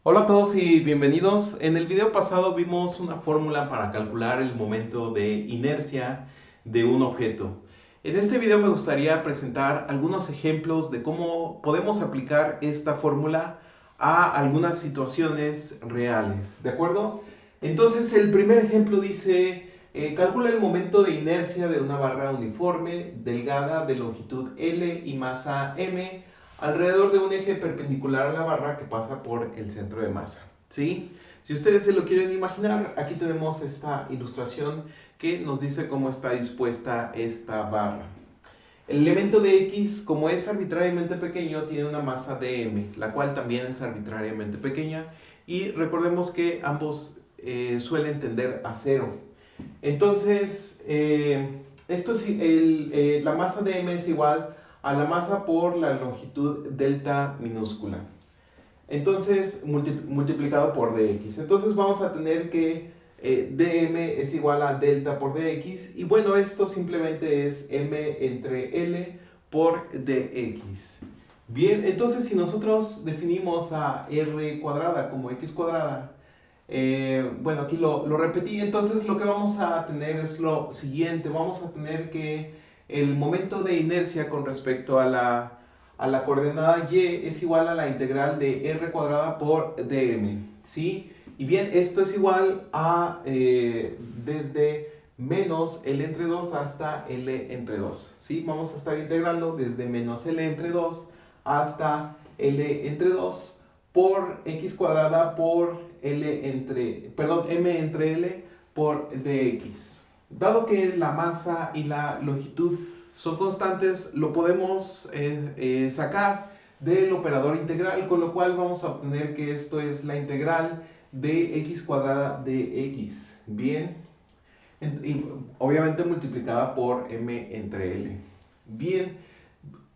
Hola a todos y bienvenidos. En el video pasado vimos una fórmula para calcular el momento de inercia de un objeto. En este video me gustaría presentar algunos ejemplos de cómo podemos aplicar esta fórmula a algunas situaciones reales, ¿de acuerdo? Entonces el primer ejemplo dice, calcula el momento de inercia de una barra uniforme, delgada, de longitud L y masa M, alrededor de un eje perpendicular a la barra que pasa por el centro de masa, ¿sí? Si ustedes se lo quieren imaginar, aquí tenemos esta ilustración que nos dice cómo está dispuesta esta barra. El elemento de X, como es arbitrariamente pequeño, tiene una masa de M, la cual también es arbitrariamente pequeña, y recordemos que ambos suelen tender a cero. Entonces, la masa de M es igual a la masa por la longitud delta minúscula. Entonces, multiplicado por dx. Entonces vamos a tener que dm es igual a delta por dx. Y bueno, esto simplemente es m entre l por dx. Bien, entonces si nosotros definimos a r cuadrada como x cuadrada, bueno, aquí lo repetí. Entonces lo que vamos a tener es lo siguiente. Vamos a tener que el momento de inercia con respecto a la coordenada y es igual a la integral de r cuadrada por dm, ¿sí? Y bien, esto es igual a desde menos L entre 2 hasta L entre 2, ¿sí? Vamos a estar integrando desde menos L entre 2 hasta L entre 2 por x cuadrada por m entre L por dx. Dado que la masa y la longitud son constantes, lo podemos sacar del operador integral, con lo cual vamos a obtener que esto es la integral de x cuadrada de x. Bien, y obviamente multiplicada por m entre L. Bien,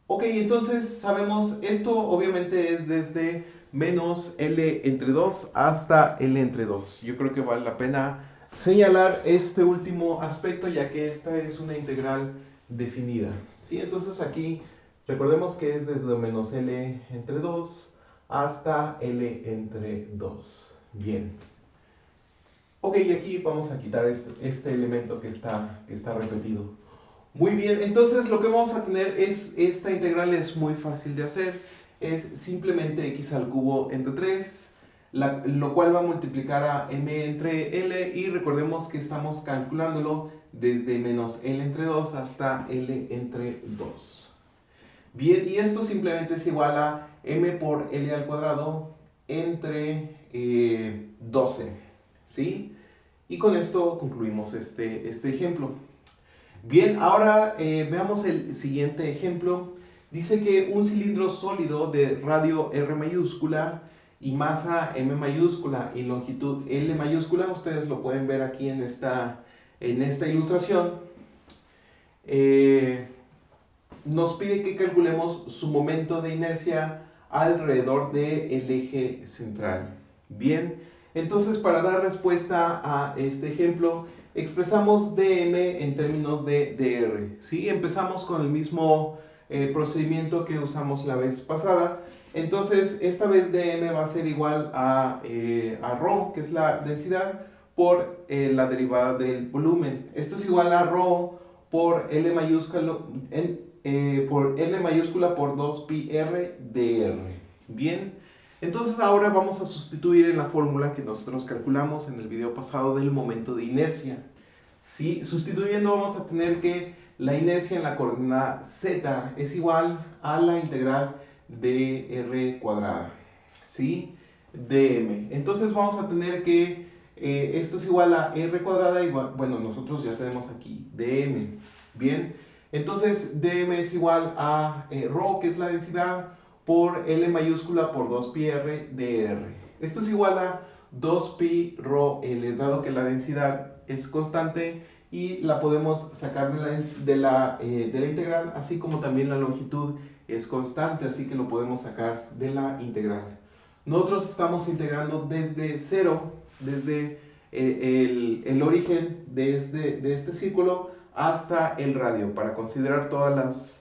ok, entonces sabemos, esto obviamente es desde menos L entre 2 hasta L entre 2. Yo creo que vale la pena señalar este último aspecto, ya que esta es una integral definida, ¿sí? Entonces aquí recordemos que es desde menos L entre 2 hasta L entre 2. Bien. Ok, y aquí vamos a quitar este elemento que está repetido. Muy bien, entonces lo que vamos a tener es, esta integral es muy fácil de hacer, es simplemente x al cubo entre 3, lo cual va a multiplicar a m entre l, y recordemos que estamos calculándolo desde menos l entre 2 hasta l entre 2. Bien, y esto simplemente es igual a m por l al cuadrado entre 12, ¿sí? Y con esto concluimos este ejemplo. Bien, ahora veamos el siguiente ejemplo. Dice que un cilindro sólido de radio R mayúscula y masa M mayúscula y longitud L mayúscula, ustedes lo pueden ver aquí en esta ilustración, eh, nos pide que calculemos su momento de inercia alrededor del eje central. Bien, entonces para dar respuesta a este ejemplo, expresamos dm en términos de dr. ¿Sí? Empezamos con el mismo procedimiento que usamos la vez pasada. Entonces, esta vez dm va a ser igual a ρ, que es la densidad, por la derivada del volumen. Esto es igual a ρ por L mayúscula por 2πr dr. Bien, entonces ahora vamos a sustituir en la fórmula que nosotros calculamos en el video pasado del momento de inercia. ¿Sí? Sustituyendo vamos a tener que la inercia en la coordenada z es igual a la integral de r cuadrada, ¿sí? dm. Entonces vamos a tener que esto es igual a r cuadrada, y bueno, nosotros ya tenemos aquí dm. Bien, entonces dm es igual a ρ, que es la densidad, por L mayúscula por 2πr dr. Esto es igual a 2pi ρ L, dado que la densidad es constante y la podemos sacar de la integral, así como también la longitud es constante, así que lo podemos sacar de la integral. Nosotros estamos integrando desde cero, desde el origen de este círculo hasta el radio, para considerar todos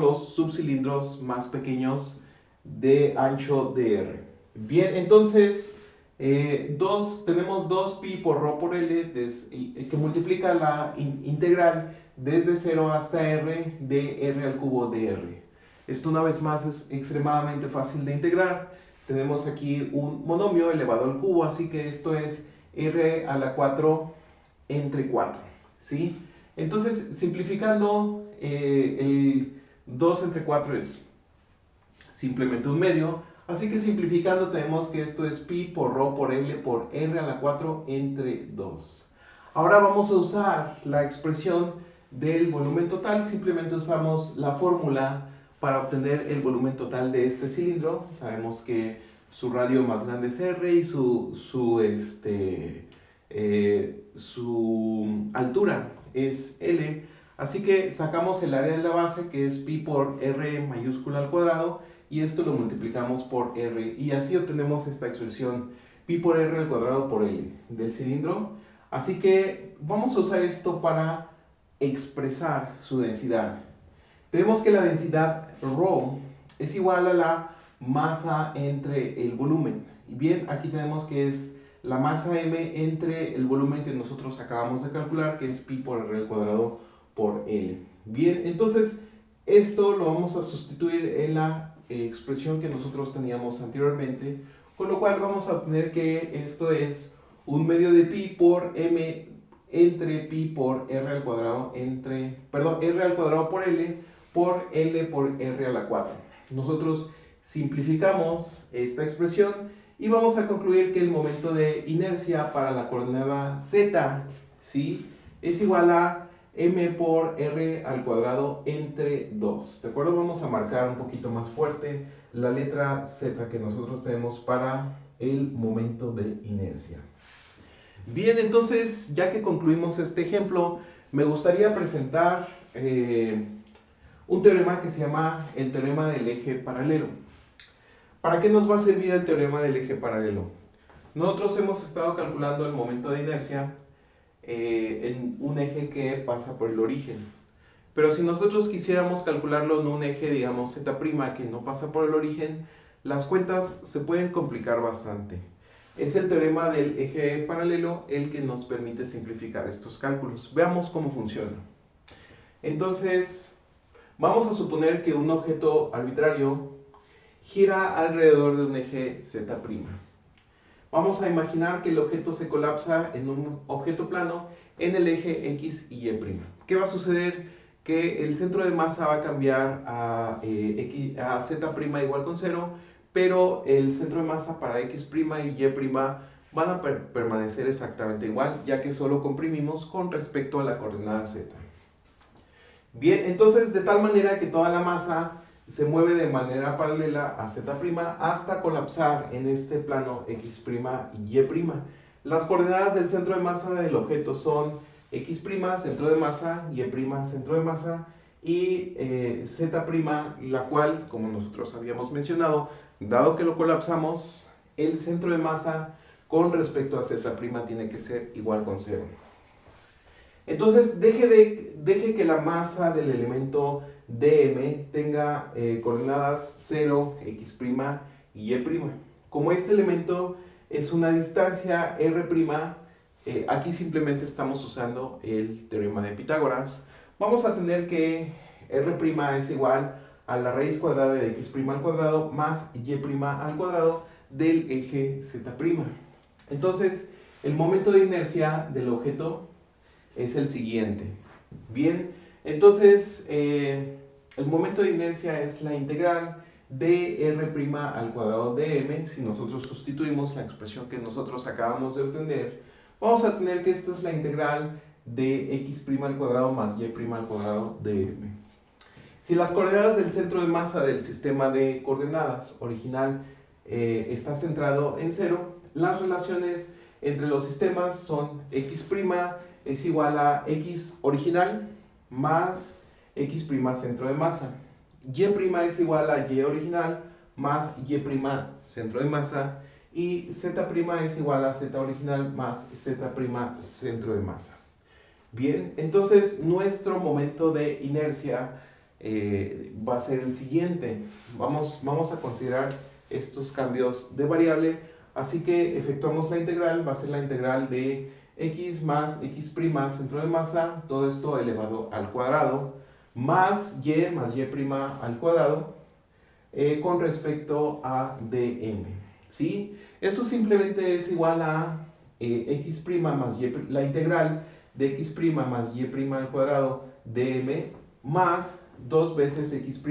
los subcilindros más pequeños de ancho dr. Bien, entonces tenemos 2pi por rho por L que multiplica la integral desde 0 hasta R de R al cubo de R. Esto una vez más es extremadamente fácil de integrar. Tenemos aquí un monomio elevado al cubo, así que esto es R a la 4 entre 4, ¿sí? Entonces, simplificando, el 2 entre 4 es simplemente un medio. Así que simplificando tenemos que esto es pi por rho por L por R a la 4 entre 2. Ahora vamos a usar la expresión del volumen total. Simplemente usamos la fórmula para obtener el volumen total de este cilindro. Sabemos que su radio más grande es R y su altura es L. Así que sacamos el área de la base, que es pi por R mayúscula al cuadrado, y esto lo multiplicamos por R, y así obtenemos esta expresión pi por R al cuadrado por L del cilindro. Así que vamos a usar esto para expresar su densidad. Tenemos que la densidad ρ es igual a la masa entre el volumen. Y bien, aquí tenemos que es la masa m entre el volumen que nosotros acabamos de calcular, que es pi por R al cuadrado por L. Bien, entonces esto lo vamos a sustituir en la expresión que nosotros teníamos anteriormente, con lo cual vamos a obtener que esto es un medio de pi por m entre pi por R al cuadrado R al cuadrado por L por L por R a la 4. Nosotros simplificamos esta expresión y vamos a concluir que el momento de inercia para la coordenada z, ¿sí?, es igual a m por R al cuadrado entre 2. ¿De acuerdo? Vamos a marcar un poquito más fuerte la letra z que nosotros tenemos para el momento de inercia. Bien, entonces, ya que concluimos este ejemplo, me gustaría presentar un teorema que se llama el teorema del eje paralelo. ¿Para qué nos va a servir el teorema del eje paralelo? Nosotros hemos estado calculando el momento de inercia en un eje que pasa por el origen. Pero si nosotros quisiéramos calcularlo en un eje, digamos, z' que no pasa por el origen, las cuentas se pueden complicar bastante. Es el teorema del eje paralelo el que nos permite simplificar estos cálculos. Veamos cómo funciona. Entonces, vamos a suponer que un objeto arbitrario gira alrededor de un eje z'. Vamos a imaginar que el objeto se colapsa en un objeto plano en el eje x y y'. ¿Qué va a suceder? Que el centro de masa va a cambiar a z' igual con 0, pero el centro de masa para x' y y' van a permanecer exactamente igual, ya que solo comprimimos con respecto a la coordenada z. Bien, entonces de tal manera que toda la masa se mueve de manera paralela a z' hasta colapsar en este plano x' y y'. Las coordenadas del centro de masa del objeto son x', centro de masa, y', centro de masa, y z', la cual, como nosotros habíamos mencionado, dado que lo colapsamos, el centro de masa con respecto a z' tiene que ser igual con 0. Entonces, deje que la masa del elemento dm tenga coordenadas 0, x' y y'. Como este elemento es una distancia r', aquí simplemente estamos usando el teorema de Pitágoras. Vamos a tener que r' es igual a la raíz cuadrada de x' al cuadrado más y' al cuadrado del eje z'. Entonces, el momento de inercia del objeto es el siguiente. Bien, entonces el momento de inercia es la integral de r' al cuadrado de m. Si nosotros sustituimos la expresión que nosotros acabamos de obtener, vamos a tener que esta es la integral de x' al cuadrado más y' al cuadrado de m. Si las coordenadas del centro de masa del sistema de coordenadas original está centrado en 0, las relaciones entre los sistemas son x' es igual a x original más x' centro de masa. Y' es igual a y original más y' centro de masa. Y z' es igual a z original más z' centro de masa. Bien, entonces nuestro momento de inercia va a ser el siguiente. Vamos a considerar estos cambios de variable. Así que efectuamos la integral, va a ser la integral de x más x' centro de masa, todo esto elevado al cuadrado, más y al cuadrado con respecto a dm. ¿Sí? Esto simplemente es igual a x' más y, la integral de x' más y' al cuadrado dm más 2 veces x'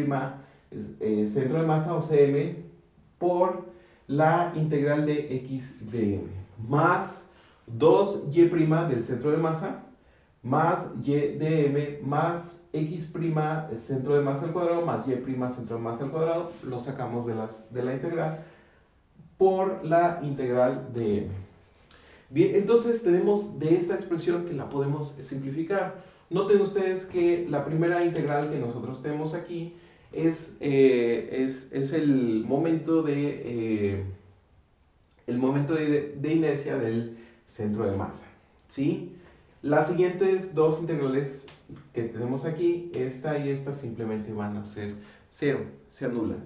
centro de masa o cm por la integral de x dm más 2y' del centro de masa más y dm más x' centro de masa al cuadrado más y' centro de masa al cuadrado, lo sacamos de la integral, por la integral de m. Bien, entonces tenemos de esta expresión que la podemos simplificar. Noten ustedes que la primera integral que nosotros tenemos aquí es el momento de inercia del centro de masa, ¿sí? Las siguientes dos integrales que tenemos aquí, esta y esta, simplemente van a ser cero, se anulan.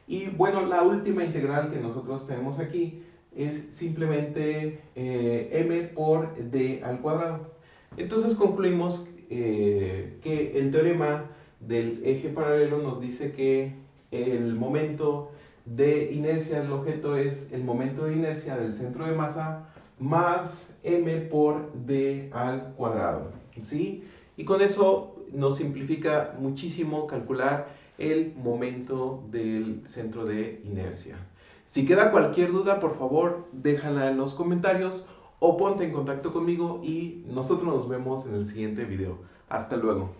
Y bueno, la última integral que nosotros tenemos aquí es simplemente m por d al cuadrado. Entonces concluimos que el teorema del eje paralelo nos dice que el momento de inercia del objeto es el momento de inercia del centro de masa más m por d al cuadrado, ¿sí? Y con eso nos simplifica muchísimo calcular el momento del centro de inercia. Si queda cualquier duda, por favor, déjala en los comentarios o ponte en contacto conmigo y nosotros nos vemos en el siguiente video. Hasta luego.